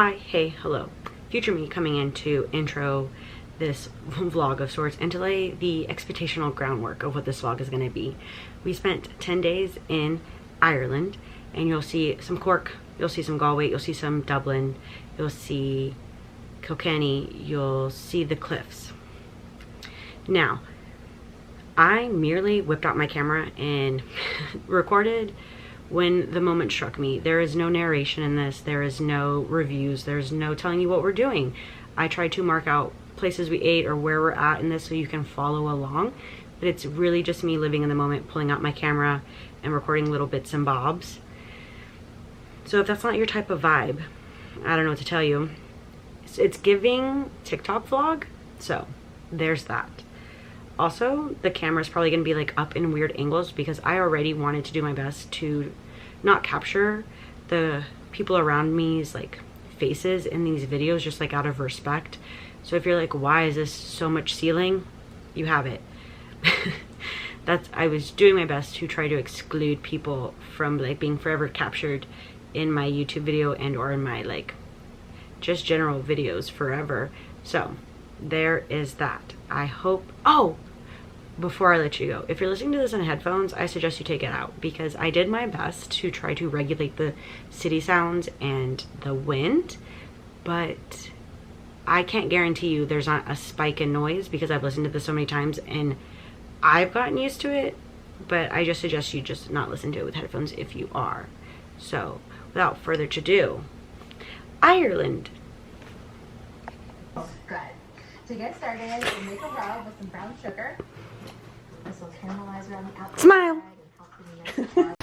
Hi, hey, hello. Future me coming in to intro this vlog of sorts and to lay the expectational groundwork of what this vlog is going to be. We spent 10 days in Ireland, and you'll see some Cork, you'll see some Galway, you'll see some Dublin, you'll see Kilkenny, you'll see the cliffs. Now, I merely whipped out my camera and recorded when the moment struck me. There is no narration in this, there is no reviews, there's no telling you what we're doing. I tried to mark out places we ate or where we're at in this so you can follow along, but it's really just me living in the moment, pulling out my camera and recording little bits and bobs. So if that's not your type of vibe, I don't know what to tell you. It's giving TikTok vlog, so there's that. Also, the camera is probably going to be like up in weird angles because I already wanted to do my best to not capture the people around me's like faces in these videos, just like out of respect. So if you're like, why is this so much ceiling? You have it. I was doing my best to try to exclude people from like being forever captured in my YouTube video and or in my like just general videos forever. So there is that. I hope, oh, before I let you go, if you're listening to this on headphones, I suggest you take it out because I did my best to try to regulate the city sounds and the wind, but I can't guarantee you there's not a spike in noise because I've listened to this so many times and I've gotten used to it, but I just suggest you just not listen to it with headphones if you are. So without further ado, Ireland. Good. To get started, we'll make a rub with some brown sugar. This will caramelize around the outside. Smile. And help the meal.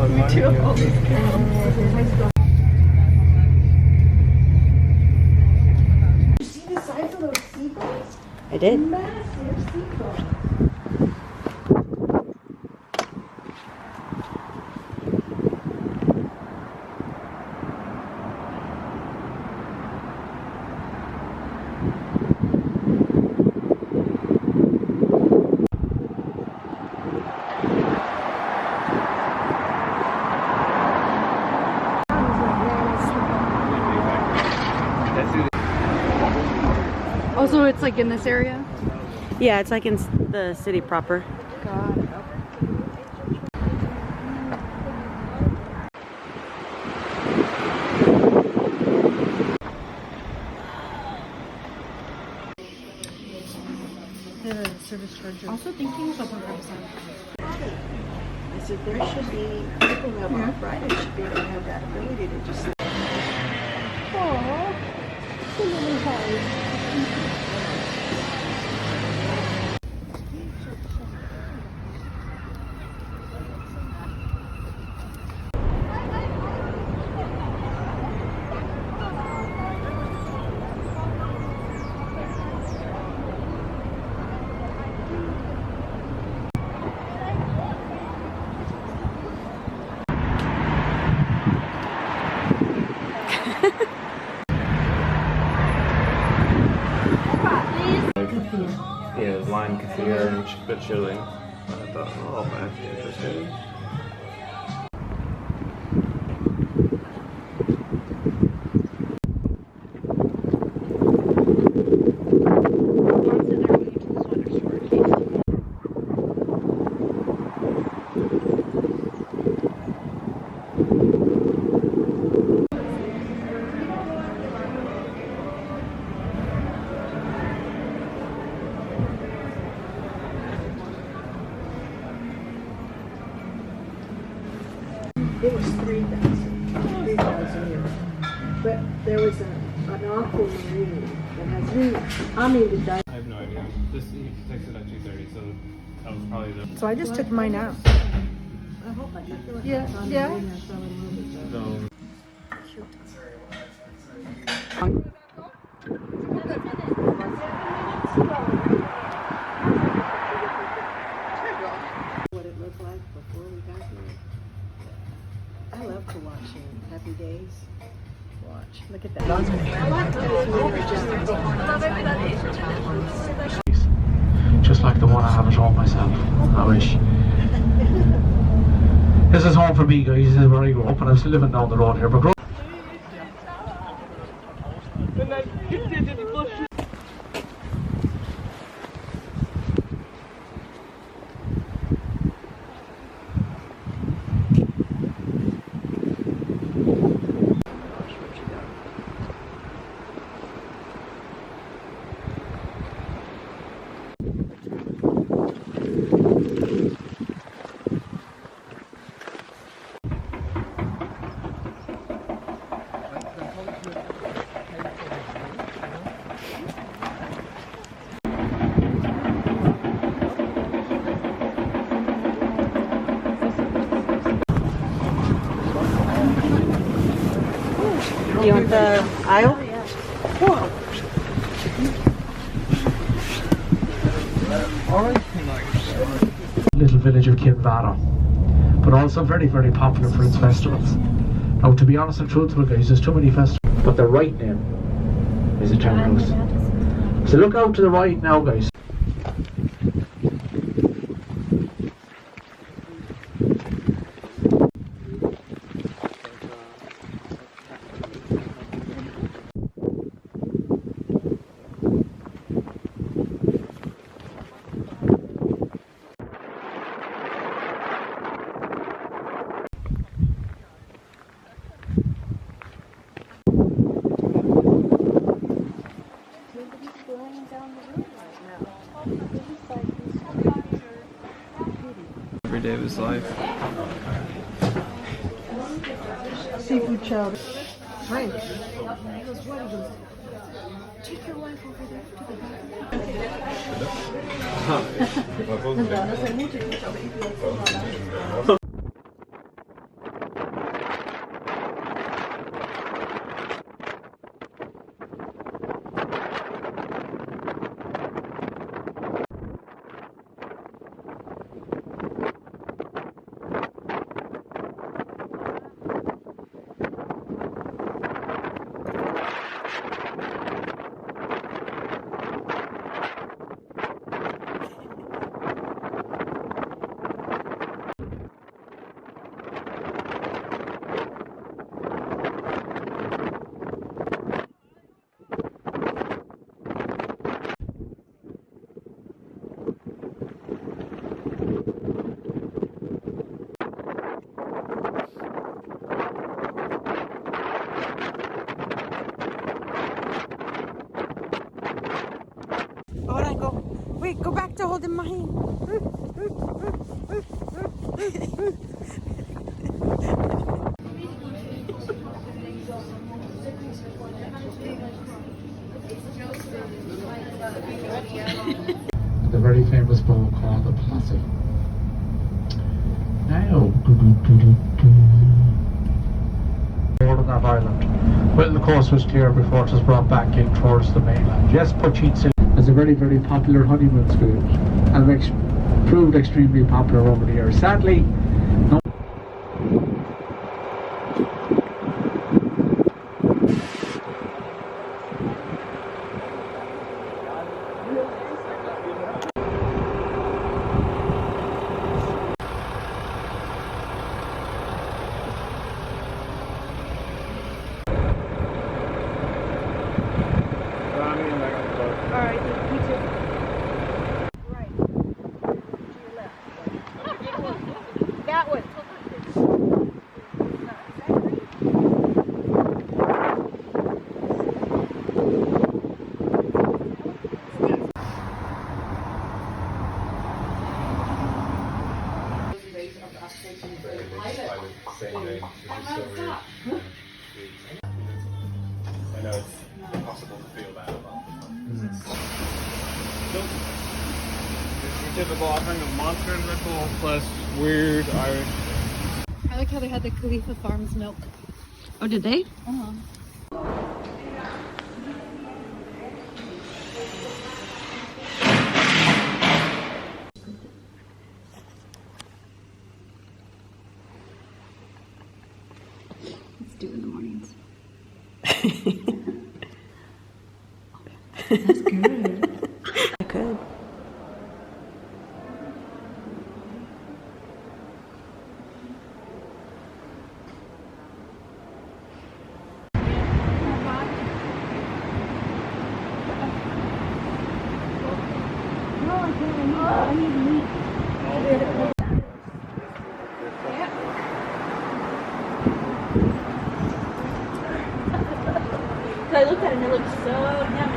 Me too. You see the size of those seagulls? I did. Massive seagulls. Also, it's like in this area? Yeah, it's like in the city proper. God. The service charges. Also thinking of a I said there should be people who have arthritis should be able to have that ability to just. Yeah, lime kefir and a bit chili. I thought, oh, man, interesting. It was 3,000 euros. But there was an aquamarine that has really, I mean, the I have no idea. He texted at 2:30, so that was probably the. So I just took mine out. I hope I took the Yeah, yeah. So. Shoot. What it looked like before we got here. I love to watch him. Happy Days. Watch. Look at that. Just like the one I have at home myself. I wish. This is home for me, guys. This is where I grew up, and I'm still living down the road here. But Do you want the aisle? little village of Kinvara, but also very, very popular for its festivals. Now, to be honest and truthful, guys, there's too many festivals, but the right name is a townhouse. So look out to the right now, guys. Every day of his life. Seafood chowder. Right. Wait, go back to holding my hand. The very famous bowl called the Plaza. Now, Northern Ireland. Well, the coast was clear before it was brought back in towards the mainland. Yes, Pochit City is a very, very popular honeymoon school and proved extremely popular over the years. Sadly, no. Alright, me too. That one. I know it's impossible to feel that about. Your typical offering of Monster and Red Bull plus weird Irish. I like how they had the Khalifa Farms milk. Oh, did they? Uh-huh. That's good. I could. So I looked at it and it looked so yummy.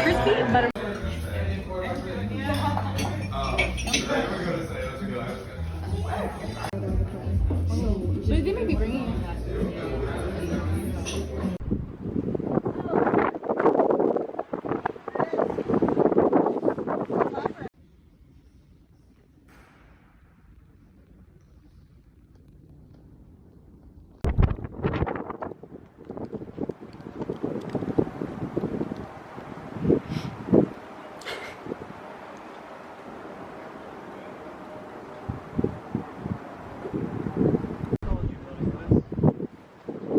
Crispy, butter. So they may be bringing it.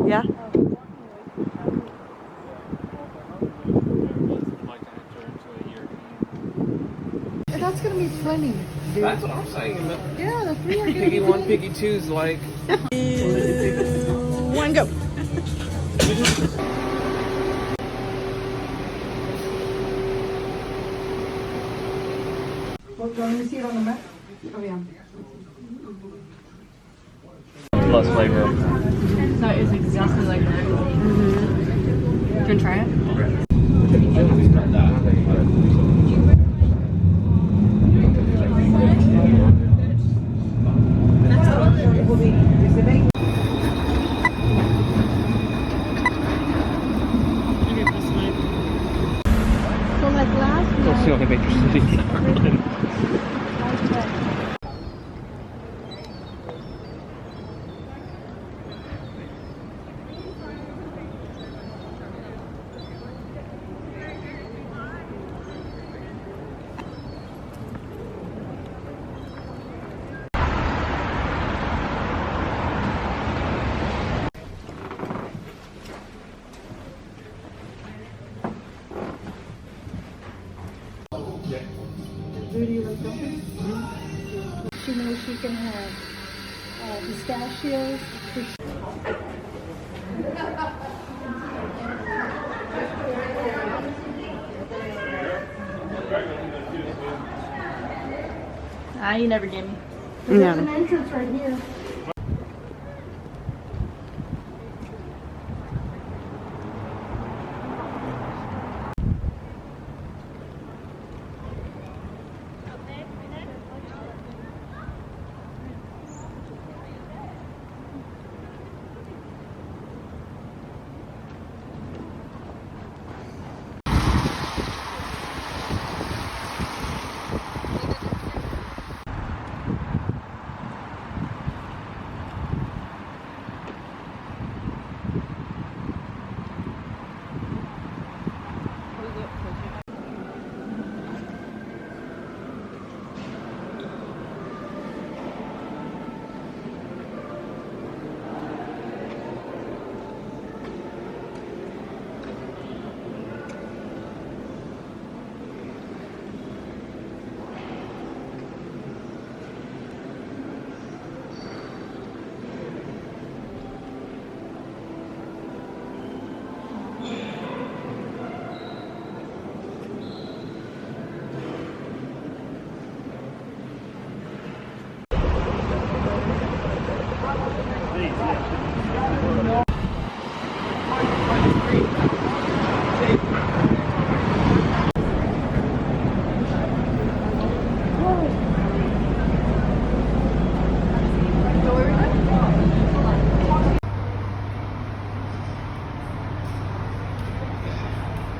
Yeah? That's gonna be funny. That's what I'm saying. Yeah, the three are gonna Piggy 1, Piggy 2's like. One go. Let me see it on the map. Oh, yeah. Less flavor. That is exactly like that. Mm-hmm. Can you try it? So like last year. That's the only major city. She knows she can have pistachios. Ah, you never gave me. There's an entrance right here.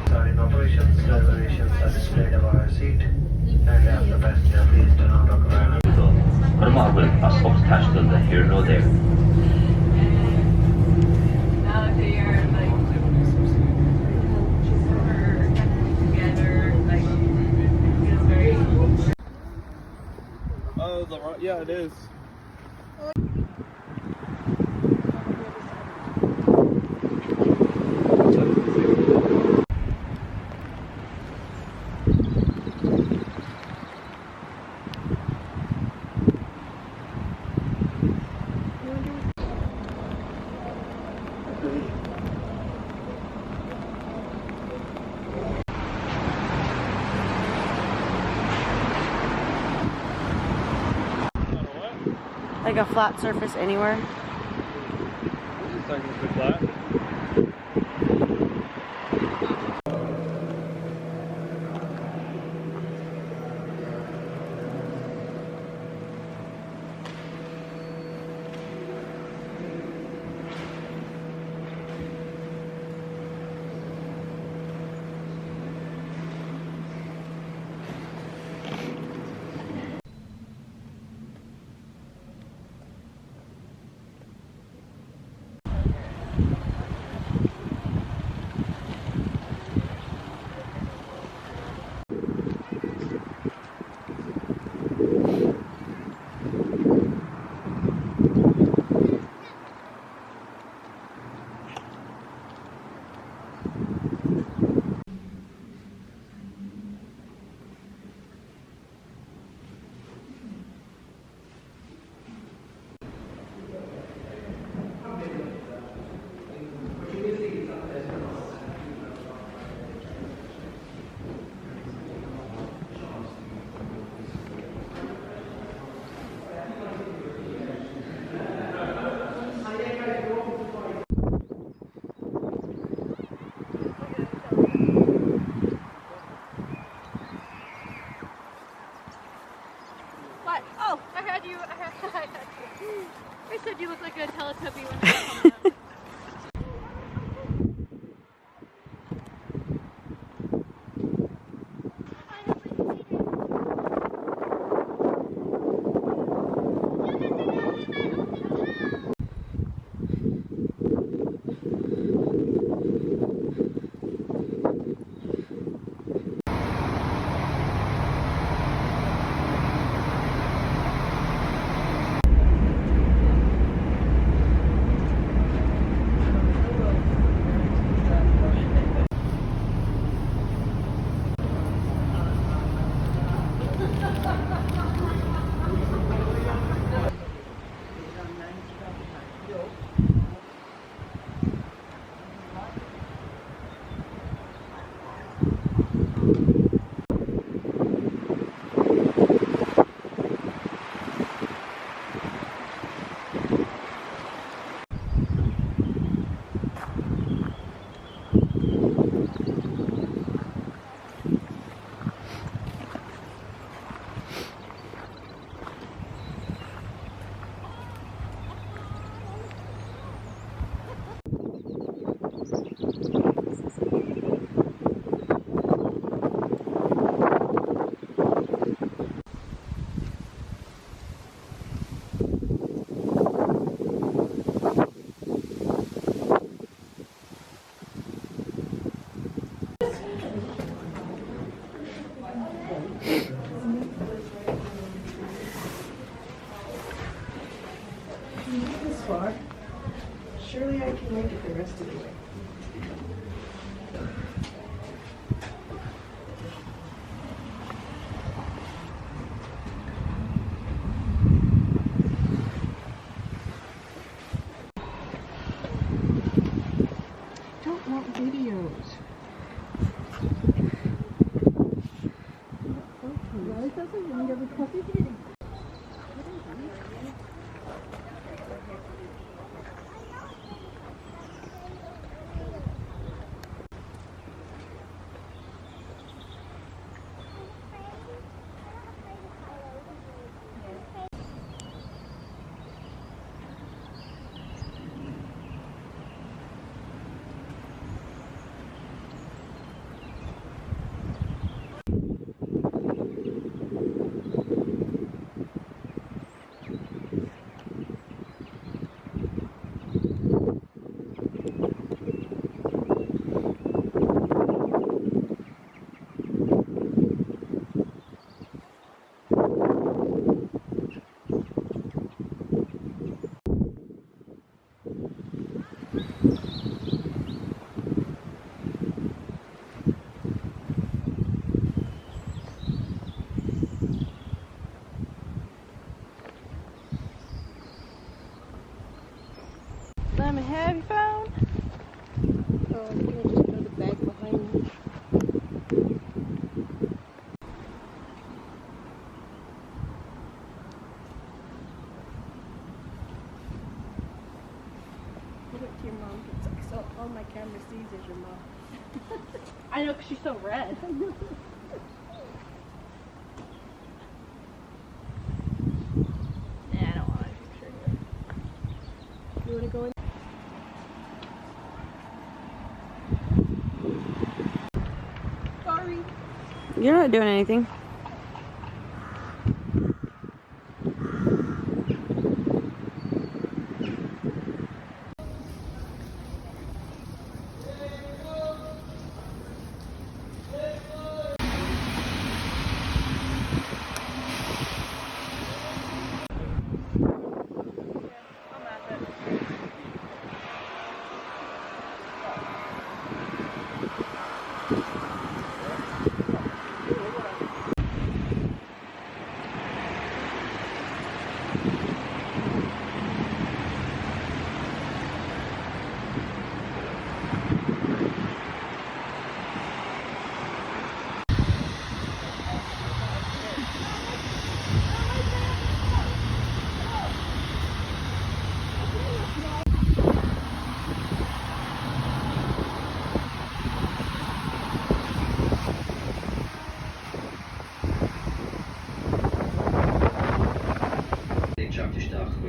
Starting operations, reservations are displayed above our seat, and as the passenger please do not look around. Marvel assault castle the here no there. Oh, yeah, it is. Like a flat surface anywhere. It's technically flat. What? Oh, I had you. I said you look like a Teletubby when I was coming up. This far. Surely I can make it the rest of the way. Don't want videos. all my camera sees is your mom. I know, because she's so red. Nah, I don't want to picture it. You want to go in? Sorry. You're not doing anything.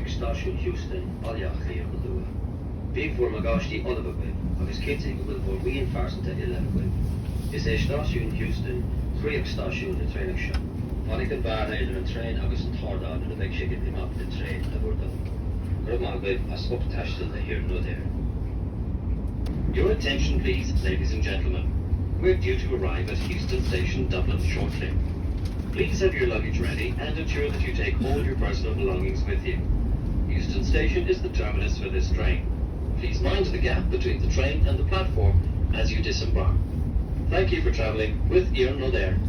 Station Houston, Aliachli of the Lua. Big for Magashti Oliver Web, of his kids in will for reinforcement at 11 Web. Is a Station Houston, Creek Station, the training shop. Monica Bar, and train, August and Thordan, and the big ship him up the train, the word of Roma Web, as up attached to the here no there. Your attention, please, ladies and gentlemen. We're due to arrive at Houston Station, Dublin shortly. Please have your luggage ready and ensure that you take all your personal belongings with you. Houston Station is the terminus for this train. Please mind the gap between the train and the platform as you disembark. Thank you for travelling with Ian Nodair.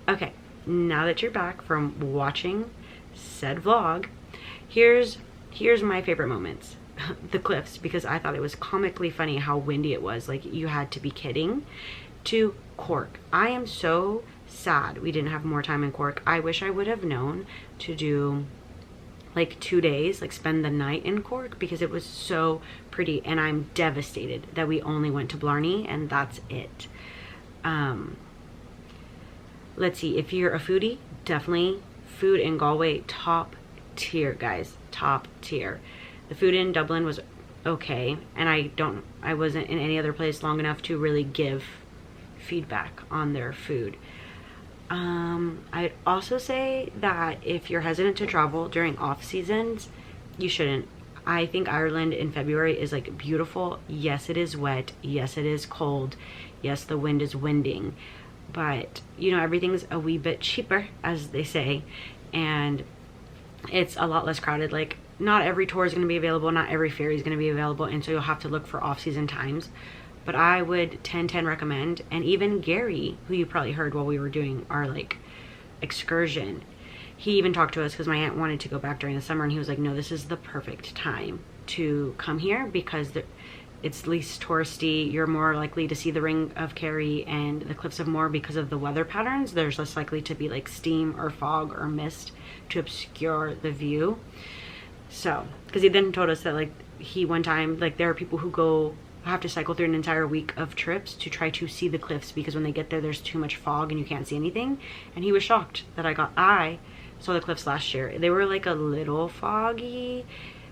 Okay, now that you're back from watching said vlog, here's my favorite moments. The cliffs, because I thought it was comically funny how windy it was. Like, you had to be kidding. To Cork. I am so sad we didn't have more time in Cork. I wish I would have known to do like 2 days, like spend the night in Cork, because it was so pretty, and I'm devastated that we only went to Blarney and that's it. Let's see, if you're a foodie, definitely food in Galway, top tier, guys, top tier. The food in Dublin was okay, and I wasn't in any other place long enough to really give feedback on their food. I'd also say that if you're hesitant to travel during off seasons, you shouldn't. I think Ireland in February is like beautiful. Yes, it is wet. Yes, it is cold. Yes, the wind is winding. But, you know, everything's a wee bit cheaper, as they say, and it's a lot less crowded. Like, not every tour is going to be available, not every ferry is going to be available, and so you'll have to look for off-season times. But I would 10/10 recommend, and even Gary, who you probably heard while we were doing our, like, excursion, he even talked to us because my aunt wanted to go back during the summer, and he was like, no, this is the perfect time to come here because it's least touristy. You're more likely to see the Ring of Kerry and the Cliffs of Moher because of the weather patterns. There's less likely to be like steam or fog or mist to obscure the view. So, because he then told us that like one time, like there are people who have to cycle through an entire week of trips to try to see the cliffs because when they get there, there's too much fog and you can't see anything. And he was shocked that I saw the cliffs last year. They were like a little foggy,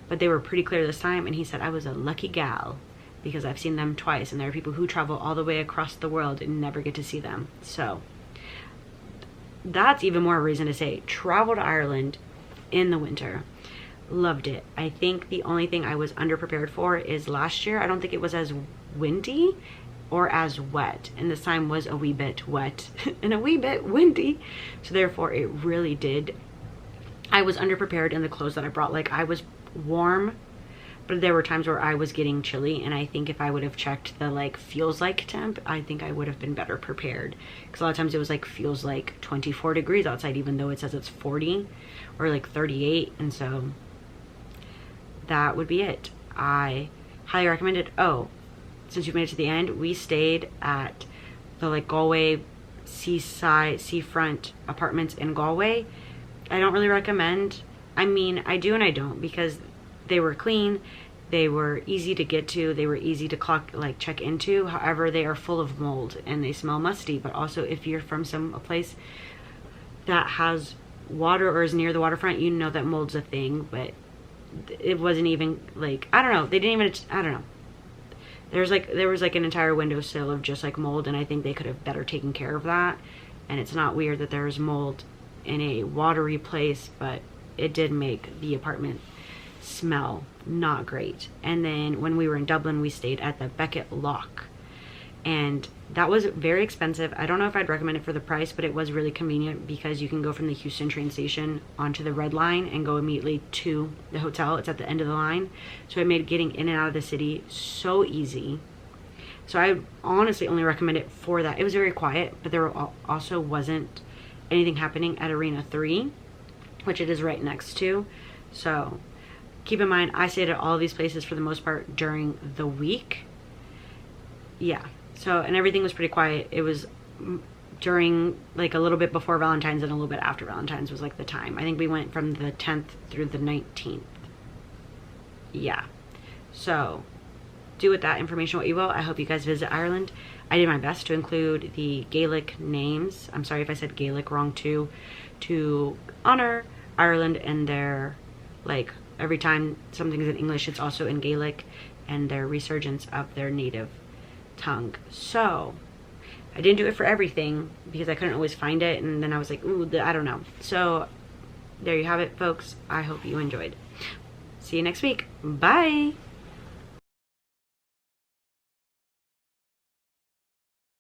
but they were pretty clear this time. And he said, I was a lucky gal, because I've seen them twice, and there are people who travel all the way across the world and never get to see them. So that's even more reason to say travel to Ireland in the winter. Loved it. I think the only thing I was underprepared for is last year I don't think it was as windy or as wet, and this time was a wee bit wet and a wee bit windy, so therefore it really did. I was underprepared in the clothes that I brought. Like, I was warm, but there were times where I was getting chilly, and I think if I would have checked the like feels like temp, I think I would have been better prepared, because a lot of times it was like feels like 24 degrees outside even though it says it's 40 or like 38. And so that would be it. I highly recommend it. Oh, since you've made it to the end, we stayed at the like Galway seafront apartments in Galway. I don't really recommend. I mean, I do and I don't, because they were clean, they were easy to get to, they were easy to check into. However, they are full of mold and they smell musty. But also, if you're from a place that has water or is near the waterfront, you know that mold's a thing. But it wasn't even like, I don't know, they didn't even, I don't know. There was like an entire windowsill of just like mold, and I think they could have better taken care of that. And it's not weird that there was mold in a watery place, but it did make the apartment smell not great. And then when we were in Dublin, we stayed at the Beckett Lock, and that was very expensive. I don't know if I'd recommend it for the price, but it was really convenient because you can go from the Houston train station onto the Red Line and go immediately to the hotel. It's at the end of the line, so it made getting in and out of the city so easy. So I honestly only recommend it for that. It was very quiet, but there also wasn't anything happening at Arena 3, which it is right next to. So keep in mind, I stayed at all of these places for the most part during the week. Yeah. So, and everything was pretty quiet. It was during like a little bit before Valentine's and a little bit after Valentine's was like the time. I think we went from the 10th through the 19th. Yeah. So do with that information what you will. I hope you guys visit Ireland. I did my best to include the Gaelic names. I'm sorry if I said Gaelic wrong too, to honor Ireland and their, like, every time something's in English, it's also in Gaelic, and their resurgence of their native tongue. So I didn't do it for everything because I couldn't always find it, and then I was like, ooh, I don't know. So there you have it, folks. I hope you enjoyed. See you next week. Bye.